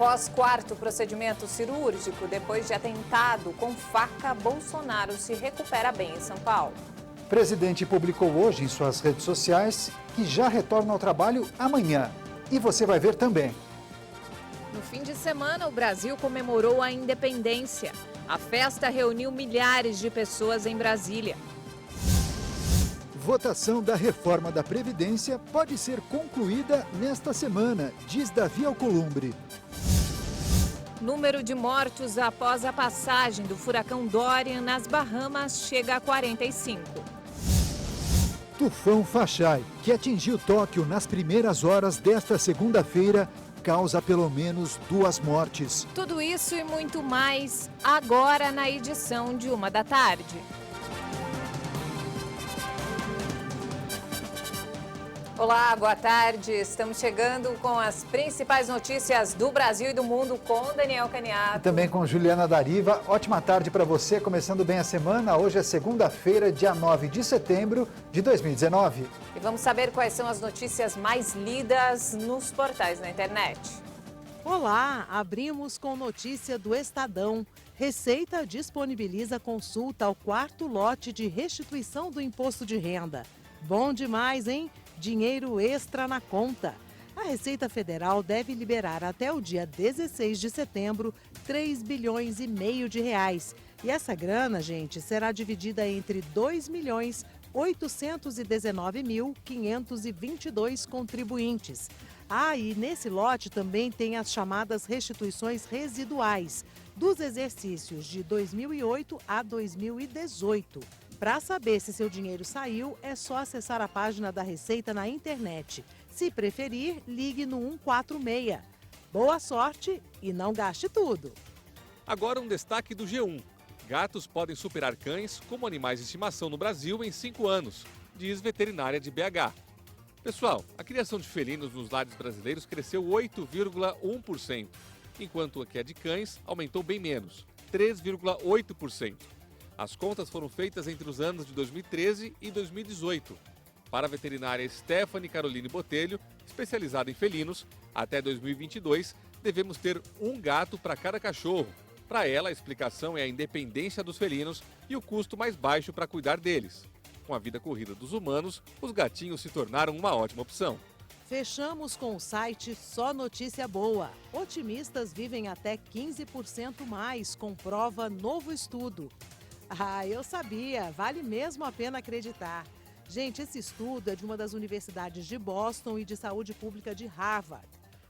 Após quarto procedimento cirúrgico, depois de atentado com faca, Bolsonaro se recupera bem em São Paulo. O presidente publicou hoje em suas redes sociais que já retorna ao trabalho amanhã. E você vai ver também. No fim de semana, o Brasil comemorou a independência. A festa reuniu milhares de pessoas em Brasília. Votação da reforma da Previdência pode ser concluída nesta semana, diz Davi Alcolumbre. Número de mortos após a passagem do furacão Dorian nas Bahamas chega a 45. Tufão Fachai, que atingiu Tóquio nas primeiras horas desta segunda-feira, causa pelo menos 2 mortes. Tudo isso e muito mais agora na edição de 13h. Olá, boa tarde. Estamos chegando com as principais notícias do Brasil e do mundo com Daniel Caniato. E também com Juliana Dariva. Ótima tarde para você, começando bem a semana. Hoje é segunda-feira, dia 9 de setembro de 2019. E vamos saber quais são as notícias mais lidas nos portais na internet. Olá, abrimos com notícia do Estadão. Receita disponibiliza consulta ao 4º lote de restituição do imposto de renda. Bom demais, hein? Dinheiro extra na conta. A Receita Federal deve liberar até o dia 16 de setembro 3 bilhões e meio de reais. E essa grana, gente, será dividida entre 2.819.522 contribuintes. E nesse lote também tem as chamadas restituições residuais dos exercícios de 2008 a 2018. Para saber se seu dinheiro saiu, é só acessar a página da Receita na internet. Se preferir, ligue no 146. Boa sorte e não gaste tudo. Agora um destaque do G1. Gatos podem superar cães como animais de estimação no Brasil em 5 anos, diz veterinária de BH. Pessoal, a criação de felinos nos lares brasileiros cresceu 8,1%, enquanto a que é de cães aumentou bem menos, 3,8%. As contas foram feitas entre os anos de 2013 e 2018. Para a veterinária Stephanie Caroline Botelho, especializada em felinos, até 2022 devemos ter um gato para cada cachorro. Para ela, a explicação é a independência dos felinos e o custo mais baixo para cuidar deles. Com a vida corrida dos humanos, os gatinhos se tornaram uma ótima opção. Fechamos com o site Só Notícia Boa. Otimistas vivem até 15% mais, comprova novo estudo. Eu sabia, vale mesmo a pena acreditar. Gente, esse estudo é de uma das universidades de Boston e de saúde pública de Harvard.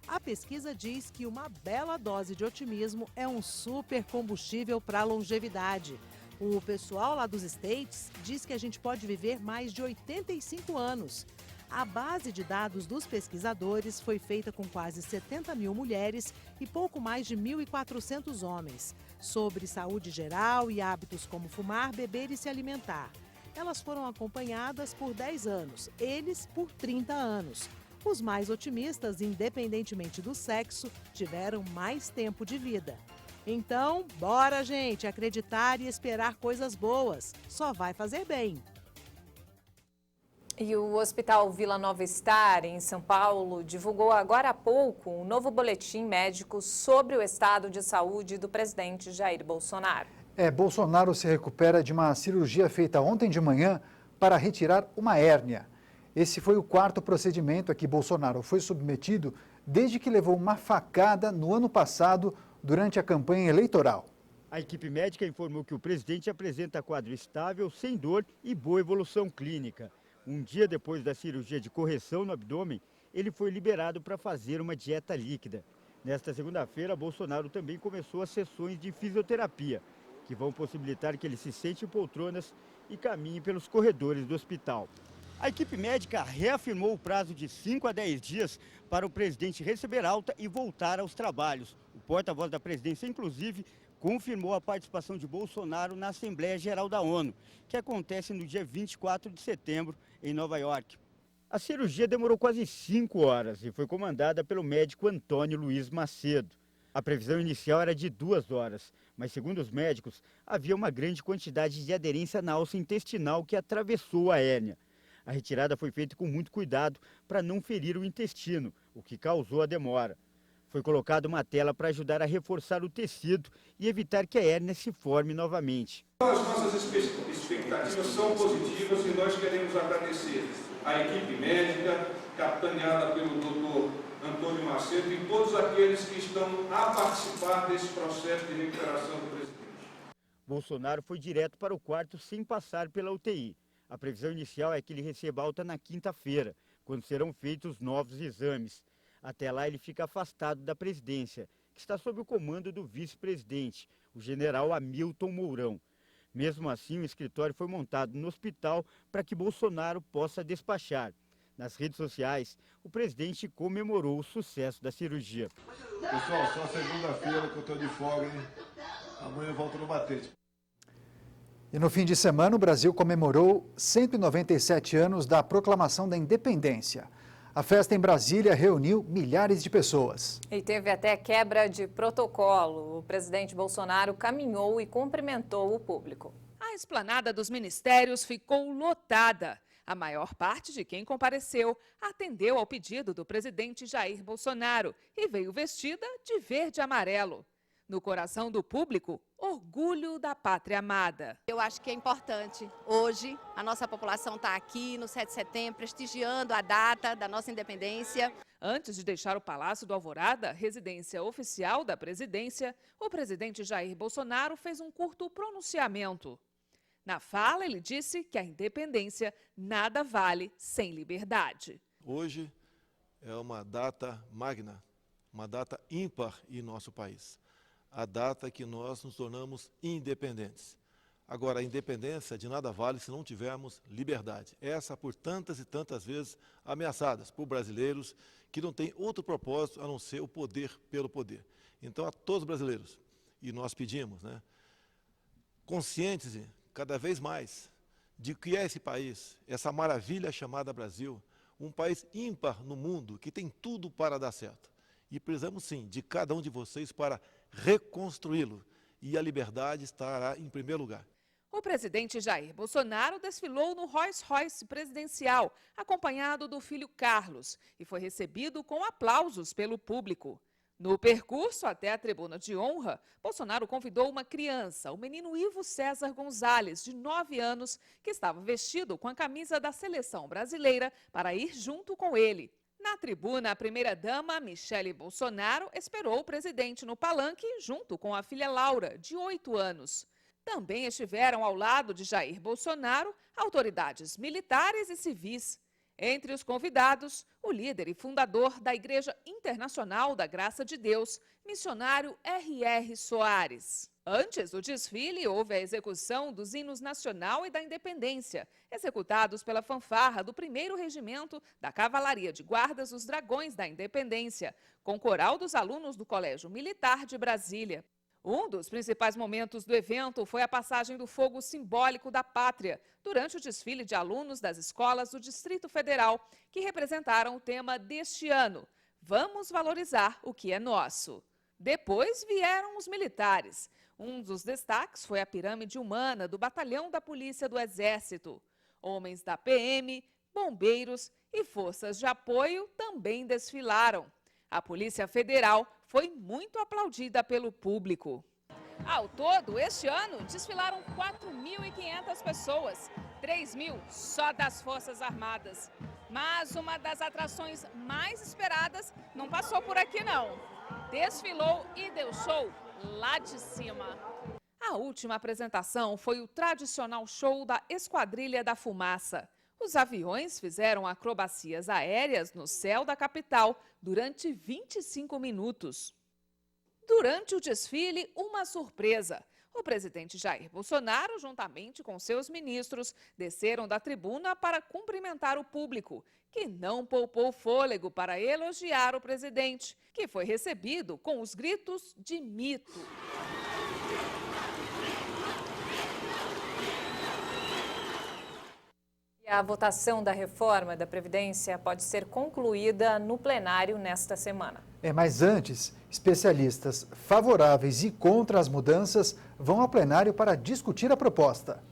A pesquisa diz que uma bela dose de otimismo é um super combustível para a longevidade. O pessoal lá dos States diz que a gente pode viver mais de 85 anos. A base de dados dos pesquisadores foi feita com quase 70 mil mulheres e pouco mais de 1.400 homens, sobre saúde geral e hábitos como fumar, beber e se alimentar. Elas foram acompanhadas por 10 anos, eles por 30 anos. Os mais otimistas, independentemente do sexo, tiveram mais tempo de vida. Então, bora, gente, acreditar e esperar coisas boas. Só vai fazer bem. E o Hospital Vila Nova Star, em São Paulo, divulgou agora há pouco um novo boletim médico sobre o estado de saúde do presidente Jair Bolsonaro. Bolsonaro se recupera de uma cirurgia feita ontem de manhã para retirar uma hérnia. Esse foi o 4º procedimento a que Bolsonaro foi submetido desde que levou uma facada no ano passado durante a campanha eleitoral. A equipe médica informou que o presidente apresenta quadro estável, sem dor e boa evolução clínica. Um dia depois da cirurgia de correção no abdômen, ele foi liberado para fazer uma dieta líquida. Nesta segunda-feira, Bolsonaro também começou as sessões de fisioterapia, que vão possibilitar que ele se sente em poltronas e caminhe pelos corredores do hospital. A equipe médica reafirmou o prazo de 5 a 10 dias para o presidente receber alta e voltar aos trabalhos. O porta-voz da presidência, inclusive, confirmou a participação de Bolsonaro na Assembleia Geral da ONU, que acontece no dia 24 de setembro, em Nova York. A cirurgia demorou quase 5 horas e foi comandada pelo médico Antônio Luiz Macedo. A previsão inicial era de 2 horas, mas segundo os médicos, havia uma grande quantidade de aderência na alça intestinal que atravessou a hérnia. A retirada foi feita com muito cuidado para não ferir o intestino, o que causou a demora. Foi colocada uma tela para ajudar a reforçar o tecido e evitar que a hérnia se forme novamente. As nossas expectativas são positivas e nós queremos agradecer à equipe médica, capitaneada pelo Dr. Antônio Macedo e todos aqueles que estão a participar desse processo de recuperação do presidente. Bolsonaro foi direto para o quarto sem passar pela UTI. A previsão inicial é que ele receba alta na quinta-feira, quando serão feitos novos exames. Até lá ele fica afastado da presidência, que está sob o comando do vice-presidente, o general Hamilton Mourão. Mesmo assim, o escritório foi montado no hospital para que Bolsonaro possa despachar. Nas redes sociais, o presidente comemorou o sucesso da cirurgia. Pessoal, só segunda-feira que eu estou de folga, hein? Amanhã eu volto no batente. E no fim de semana, o Brasil comemorou 197 anos da proclamação da independência. A festa em Brasília reuniu milhares de pessoas. E teve até quebra de protocolo. O presidente Bolsonaro caminhou e cumprimentou o público. A esplanada dos ministérios ficou lotada. A maior parte de quem compareceu atendeu ao pedido do presidente Jair Bolsonaro e veio vestida de verde e amarelo. No coração do público, orgulho da pátria amada. Eu acho que é importante. Hoje, a nossa população está aqui no 7 de setembro, prestigiando a data da nossa independência. Antes de deixar o Palácio do Alvorada, residência oficial da presidência, o presidente Jair Bolsonaro fez um curto pronunciamento. Na fala, ele disse que a independência nada vale sem liberdade. Hoje é uma data magna, uma data ímpar em nosso país. A data que nós nos tornamos independentes. Agora, a independência de nada vale se não tivermos liberdade. Essa por tantas e tantas vezes ameaçadas por brasileiros que não têm outro propósito a não ser o poder pelo poder. Então, a todos os brasileiros, e nós pedimos, conscientes cada vez mais de que é esse país, essa maravilha chamada Brasil, um país ímpar no mundo, que tem tudo para dar certo. E precisamos sim de cada um de vocês para reconstruí-lo, e a liberdade estará em primeiro lugar. O presidente Jair Bolsonaro desfilou no Rolls-Royce presidencial, acompanhado do filho Carlos, e foi recebido com aplausos pelo público. No percurso até a tribuna de honra, Bolsonaro convidou uma criança, o menino Ivo César Gonzalez, de 9 anos, que estava vestido com a camisa da seleção brasileira, para ir junto com ele. Na tribuna, a primeira-dama, Michele Bolsonaro, esperou o presidente no palanque junto com a filha Laura, de 8 anos. Também estiveram ao lado de Jair Bolsonaro autoridades militares e civis. Entre os convidados, o líder e fundador da Igreja Internacional da Graça de Deus, missionário R.R. Soares. Antes do desfile, houve a execução dos hinos nacional e da independência, executados pela fanfarra do 1º Regimento da Cavalaria de Guardas dos Dragões da Independência, com coral dos alunos do Colégio Militar de Brasília. Um dos principais momentos do evento foi a passagem do fogo simbólico da pátria, durante o desfile de alunos das escolas do Distrito Federal, que representaram o tema deste ano: Vamos valorizar o que é nosso. Depois vieram os militares. Um dos destaques foi a pirâmide humana do Batalhão da Polícia do Exército. Homens da PM, bombeiros e forças de apoio também desfilaram. A Polícia Federal foi muito aplaudida pelo público. Ao todo, este ano, desfilaram 4.500 pessoas, 3.000 só das Forças Armadas. Mas uma das atrações mais esperadas não passou por aqui, não. Desfilou e deu show lá de cima. A última apresentação foi o tradicional show da Esquadrilha da Fumaça. Os aviões fizeram acrobacias aéreas no céu da capital durante 25 minutos. Durante o desfile, uma surpresa. O presidente Jair Bolsonaro, juntamente com seus ministros, desceram da tribuna para cumprimentar o público, que não poupou fôlego para elogiar o presidente, que foi recebido com os gritos de mito. A votação da reforma da Previdência pode ser concluída no plenário nesta semana. Mas antes, especialistas favoráveis e contra as mudanças vão ao plenário para discutir a proposta.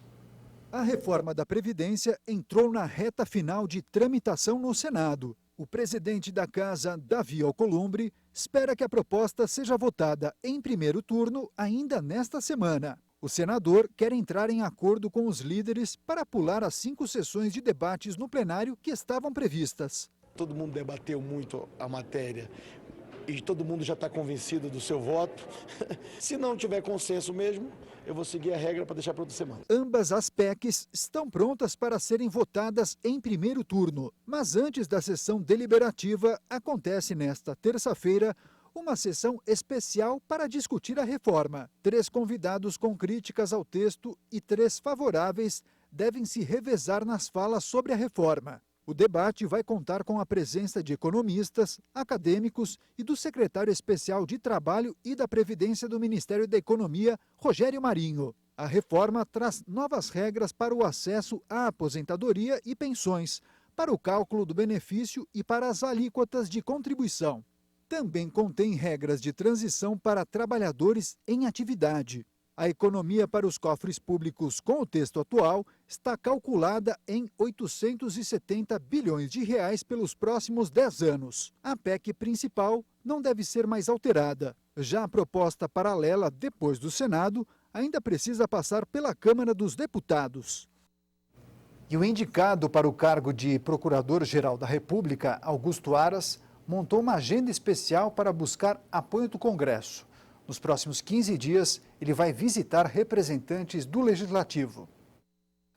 A reforma da Previdência entrou na reta final de tramitação no Senado. O presidente da Casa, Davi Alcolumbre, espera que a proposta seja votada em primeiro turno ainda nesta semana. O senador quer entrar em acordo com os líderes para pular as 5 sessões de debates no plenário que estavam previstas. Todo mundo debateu muito a matéria e todo mundo já está convencido do seu voto. Se não tiver consenso mesmo, eu vou seguir a regra para deixar para outra semana. Ambas as PECs estão prontas para serem votadas em primeiro turno, mas antes da sessão deliberativa, acontece nesta terça-feira uma sessão especial para discutir a reforma. 3 convidados com críticas ao texto e 3 favoráveis devem se revezar nas falas sobre a reforma. O debate vai contar com a presença de economistas, acadêmicos e do secretário especial de Trabalho e da Previdência do Ministério da Economia, Rogério Marinho. A reforma traz novas regras para o acesso à aposentadoria e pensões, para o cálculo do benefício e para as alíquotas de contribuição. Também contém regras de transição para trabalhadores em atividade. A economia para os cofres públicos com o texto atual está calculada em 870 bilhões de reais pelos próximos 10 anos. A PEC principal não deve ser mais alterada. Já a proposta paralela, depois do Senado, ainda precisa passar pela Câmara dos Deputados. E o indicado para o cargo de Procurador-Geral da República, Augusto Aras, montou uma agenda especial para buscar apoio do Congresso. Nos próximos 15 dias, ele vai visitar representantes do Legislativo.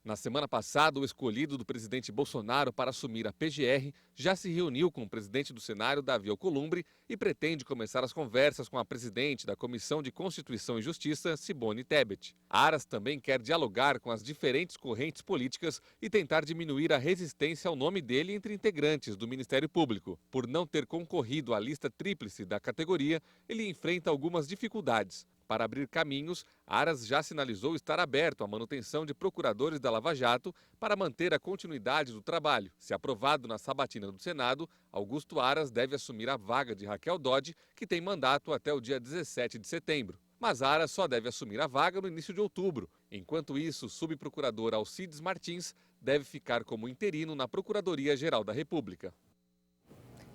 Na semana passada, o escolhido do presidente Bolsonaro para assumir a PGR já se reuniu com o presidente do Senado, Davi Alcolumbre, e pretende começar as conversas com a presidente da Comissão de Constituição e Justiça, Simone Tebet. Aras também quer dialogar com as diferentes correntes políticas e tentar diminuir a resistência ao nome dele entre integrantes do Ministério Público. Por não ter concorrido à lista tríplice da categoria, ele enfrenta algumas dificuldades. Para abrir caminhos, Aras já sinalizou estar aberto à manutenção de procuradores da Lava Jato para manter a continuidade do trabalho. Se aprovado na sabatina do Senado, Augusto Aras deve assumir a vaga de Raquel Dodge, que tem mandato até o dia 17 de setembro. Mas Aras só deve assumir a vaga no início de outubro. Enquanto isso, o subprocurador Alcides Martins deve ficar como interino na Procuradoria-Geral da República.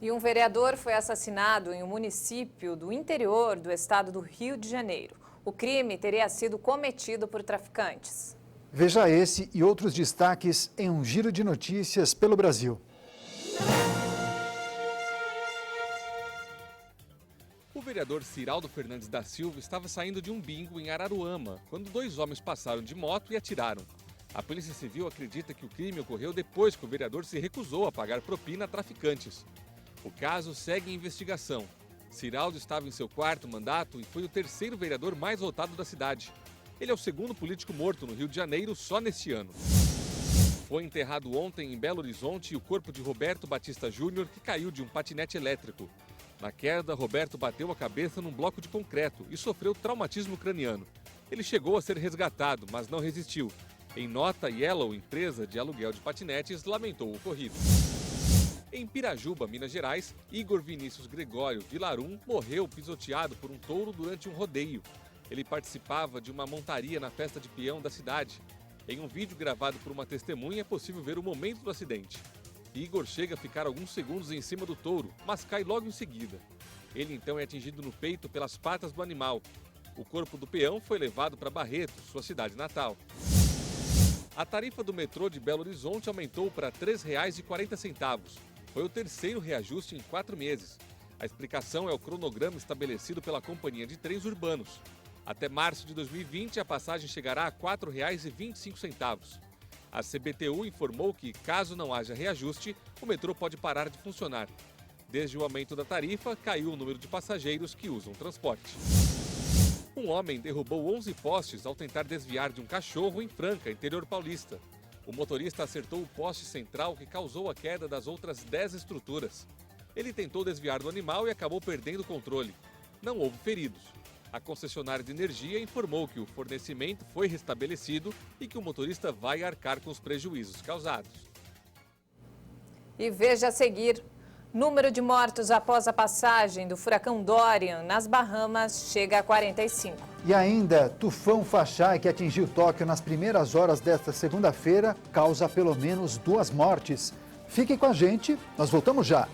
E um vereador foi assassinado em um município do interior do estado do Rio de Janeiro. O crime teria sido cometido por traficantes. Veja esse e outros destaques em um giro de notícias pelo Brasil. O vereador Ciraldo Fernandes da Silva estava saindo de um bingo em Araruama, quando 2 homens passaram de moto e atiraram. A Polícia Civil acredita que o crime ocorreu depois que o vereador se recusou a pagar propina a traficantes. O caso segue em investigação. Ciraldo estava em seu 4º mandato e foi o 3º vereador mais votado da cidade. Ele é o 2º político morto no Rio de Janeiro só neste ano. Foi enterrado ontem em Belo Horizonte o corpo de Roberto Batista Júnior, que caiu de um patinete elétrico. Na queda, Roberto bateu a cabeça num bloco de concreto e sofreu traumatismo craniano. Ele chegou a ser resgatado, mas não resistiu. Em nota, Yellow, empresa de aluguel de patinetes, lamentou o ocorrido. Em Pirajuba, Minas Gerais, Igor Vinícius Gregório Vilarum morreu pisoteado por um touro durante um rodeio. Ele participava de uma montaria na festa de peão da cidade. Em um vídeo gravado por uma testemunha é possível ver o momento do acidente. Igor chega a ficar alguns segundos em cima do touro, mas cai logo em seguida. Ele então é atingido no peito pelas patas do animal. O corpo do peão foi levado para Barreto, sua cidade natal. A tarifa do metrô de Belo Horizonte aumentou para R$ 3,40. Foi o 3º reajuste em 4 meses. A explicação é o cronograma estabelecido pela Companhia de Trens Urbanos. Até março de 2020, a passagem chegará a R$ 4,25. A CBTU informou que, caso não haja reajuste, o metrô pode parar de funcionar. Desde o aumento da tarifa, caiu o número de passageiros que usam transporte. Um homem derrubou 11 postes ao tentar desviar de um cachorro em Franca, interior paulista. O motorista acertou o poste central que causou a queda das outras 10 estruturas. Ele tentou desviar do animal e acabou perdendo o controle. Não houve feridos. A concessionária de energia informou que o fornecimento foi restabelecido e que o motorista vai arcar com os prejuízos causados. E veja a seguir, número de mortos após a passagem do furacão Dorian nas Bahamas chega a 45. E ainda, tufão Faxai, que atingiu Tóquio nas primeiras horas desta segunda-feira, causa pelo menos 2 mortes. Fiquem com a gente, nós voltamos já.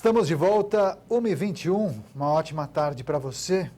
Estamos de volta, 1h21, uma ótima tarde para você.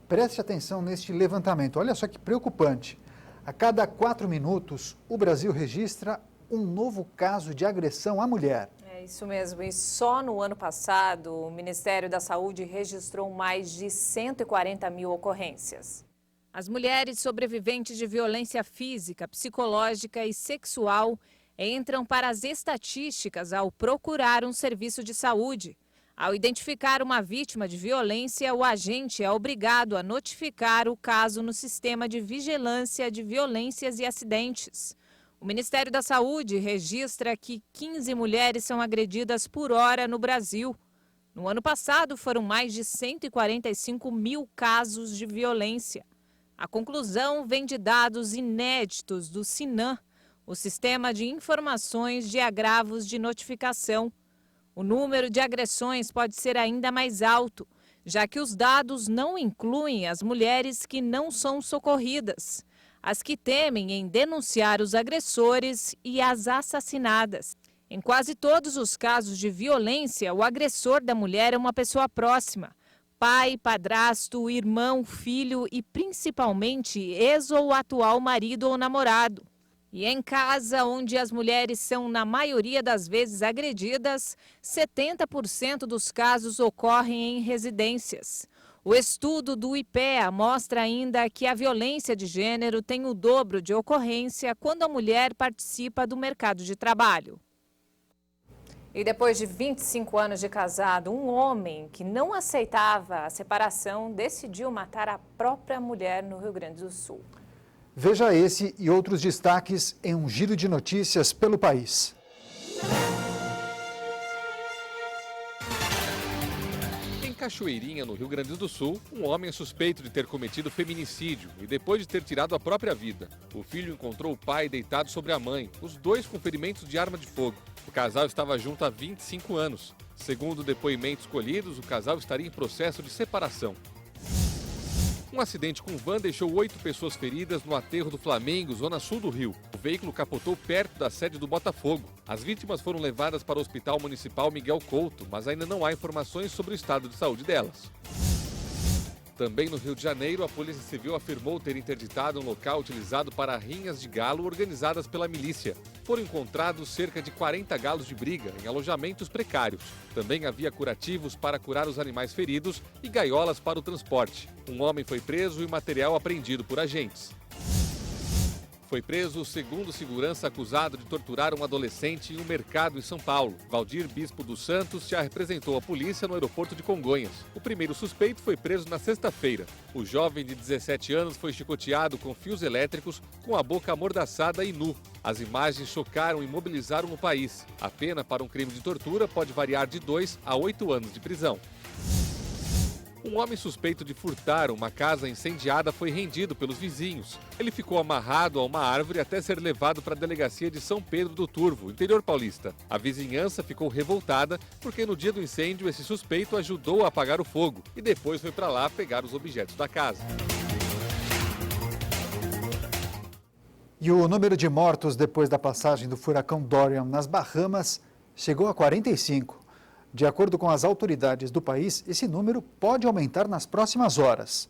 Preste atenção neste levantamento, olha só que preocupante. A cada 4 minutos, o Brasil registra um novo caso de agressão à mulher. É isso mesmo, e só no ano passado, o Ministério da Saúde registrou mais de 140 mil ocorrências. As mulheres sobreviventes de violência física, psicológica e sexual entram para as estatísticas ao procurar um serviço de saúde. Ao identificar uma vítima de violência, o agente é obrigado a notificar o caso no Sistema de Vigilância de Violências e Acidentes. O Ministério da Saúde registra que 15 mulheres são agredidas por hora no Brasil. No ano passado, foram mais de 145 mil casos de violência. A conclusão vem de dados inéditos do SINAM, o Sistema de Informações de Agravos de Notificação. O número de agressões pode ser ainda mais alto, já que os dados não incluem as mulheres que não são socorridas, as que temem em denunciar os agressores e as assassinadas. Em quase todos os casos de violência, o agressor da mulher é uma pessoa próxima: pai, padrasto, irmão, filho e principalmente ex ou atual marido ou namorado. E em casa, onde as mulheres são, na maioria das vezes, agredidas, 70% dos casos ocorrem em residências. O estudo do IPEA mostra ainda que a violência de gênero tem o dobro de ocorrência quando a mulher participa do mercado de trabalho. E depois de 25 anos de casado, um homem que não aceitava a separação decidiu matar a própria mulher no Rio Grande do Sul. Veja esse e outros destaques em um giro de notícias pelo país. Em Cachoeirinha, no Rio Grande do Sul, um homem é suspeito de ter cometido feminicídio e depois de ter tirado a própria vida. O filho encontrou o pai deitado sobre a mãe, os dois com ferimentos de arma de fogo. O casal estava junto há 25 anos. Segundo depoimentos colhidos, o casal estaria em processo de separação. Um acidente com van deixou 8 pessoas feridas no aterro do Flamengo, zona sul do Rio. O veículo capotou perto da sede do Botafogo. As vítimas foram levadas para o Hospital Municipal Miguel Couto, mas ainda não há informações sobre o estado de saúde delas. Também no Rio de Janeiro, a Polícia Civil afirmou ter interditado um local utilizado para rinhas de galo organizadas pela milícia. Foram encontrados cerca de 40 galos de briga em alojamentos precários. Também havia curativos para curar os animais feridos e gaiolas para o transporte. Um homem foi preso e material apreendido por agentes. Foi preso o segundo segurança acusado de torturar um adolescente em um mercado em São Paulo. Valdir Bispo dos Santos já representou a polícia no aeroporto de Congonhas. O primeiro suspeito foi preso na sexta-feira. O jovem de 17 anos foi chicoteado com fios elétricos, com a boca amordaçada e nu. As imagens chocaram e mobilizaram o país. A pena para um crime de tortura pode variar de 2 a 8 anos de prisão. Um homem suspeito de furtar uma casa incendiada foi rendido pelos vizinhos. Ele ficou amarrado a uma árvore até ser levado para a delegacia de São Pedro do Turvo, interior paulista. A vizinhança ficou revoltada porque no dia do incêndio esse suspeito ajudou a apagar o fogo e depois foi para lá pegar os objetos da casa. E o número de mortos depois da passagem do furacão Dorian nas Bahamas chegou a 45. De acordo com as autoridades do país, esse número pode aumentar nas próximas horas.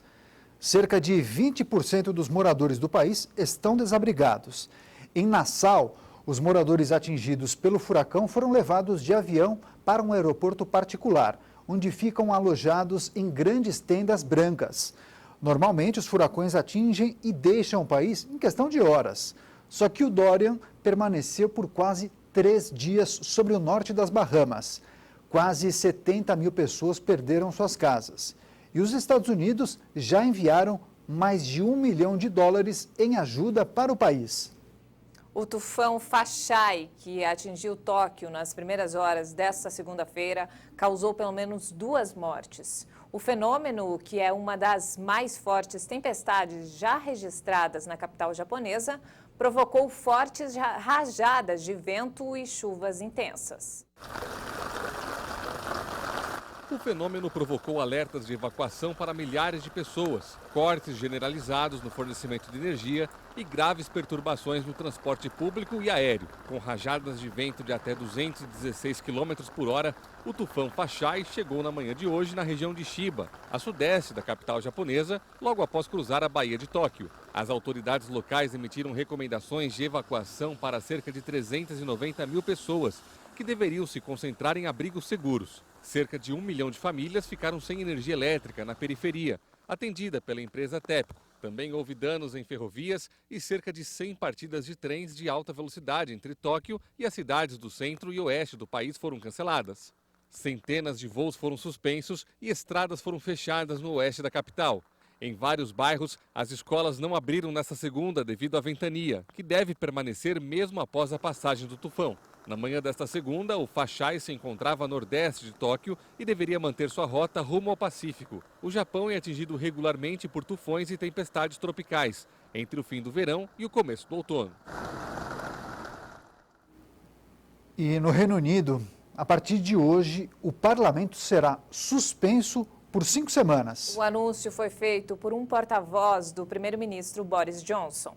Cerca de 20% dos moradores do país estão desabrigados. Em Nassau, os moradores atingidos pelo furacão foram levados de avião para um aeroporto particular, onde ficam alojados em grandes tendas brancas. Normalmente, os furacões atingem e deixam o país em questão de horas. Só que o Dorian permaneceu por quase 3 dias sobre o norte das Bahamas. Quase 70 mil pessoas perderam suas casas. E os Estados Unidos já enviaram mais de $1 milhão em ajuda para o país. O tufão Fachai, que atingiu Tóquio nas primeiras horas desta segunda-feira, causou pelo menos 2 mortes. O fenômeno, que é uma das mais fortes tempestades já registradas na capital japonesa, provocou fortes rajadas de vento e chuvas intensas. O fenômeno provocou alertas de evacuação para milhares de pessoas, cortes generalizados no fornecimento de energia e graves perturbações no transporte público e aéreo. Com rajadas de vento de até 216 km por hora, o tufão Fachai chegou na manhã de hoje na região de Chiba, a sudeste da capital japonesa, logo após cruzar a Baía de Tóquio. As autoridades locais emitiram recomendações de evacuação para cerca de 390 mil pessoas, que deveriam se concentrar em abrigos seguros. Cerca de 1 milhão de famílias ficaram sem energia elétrica na periferia, atendida pela empresa TEPCO. Também houve danos em ferrovias e cerca de 100 partidas de trens de alta velocidade entre Tóquio e as cidades do centro e oeste do país foram canceladas. Centenas de voos foram suspensos e estradas foram fechadas no oeste da capital. Em vários bairros, as escolas não abriram nesta segunda devido à ventania, que deve permanecer mesmo após a passagem do tufão. Na manhã desta segunda, o Fachai se encontrava a nordeste de Tóquio e deveria manter sua rota rumo ao Pacífico. O Japão é atingido regularmente por tufões e tempestades tropicais, entre o fim do verão e o começo do outono. E no Reino Unido, a partir de hoje, o parlamento será suspenso por 5 semanas. O anúncio foi feito por um porta-voz do primeiro-ministro Boris Johnson.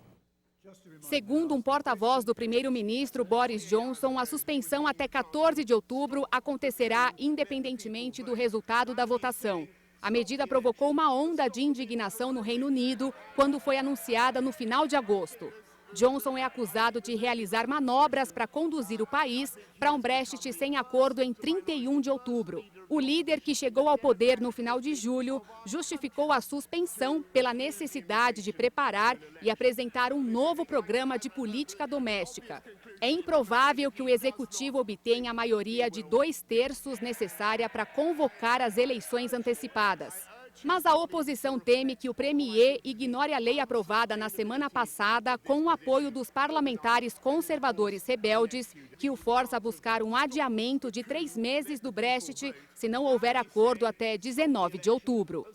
Segundo um porta-voz do primeiro-ministro Boris Johnson, a suspensão até 14 de outubro acontecerá independentemente do resultado da votação. A medida provocou uma onda de indignação no Reino Unido quando foi anunciada no final de agosto. Johnson é acusado de realizar manobras para conduzir o país para um Brexit sem acordo em 31 de outubro. O líder, que chegou ao poder no final de julho, justificou a suspensão pela necessidade de preparar e apresentar um novo programa de política doméstica. É improvável que o executivo obtenha a maioria de 2/3 necessária para convocar as eleições antecipadas. Mas a oposição teme que o premier ignore a lei aprovada na semana passada com o apoio dos parlamentares conservadores rebeldes, que o força a buscar um adiamento de 3 meses do Brexit se não houver acordo até 19 de outubro.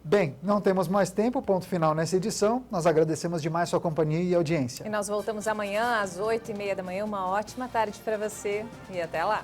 Bem, não temos mais tempo, ponto final nessa edição. Nós agradecemos demais sua companhia e audiência. E nós voltamos amanhã às 8h30 da manhã. Uma ótima tarde para você e até lá.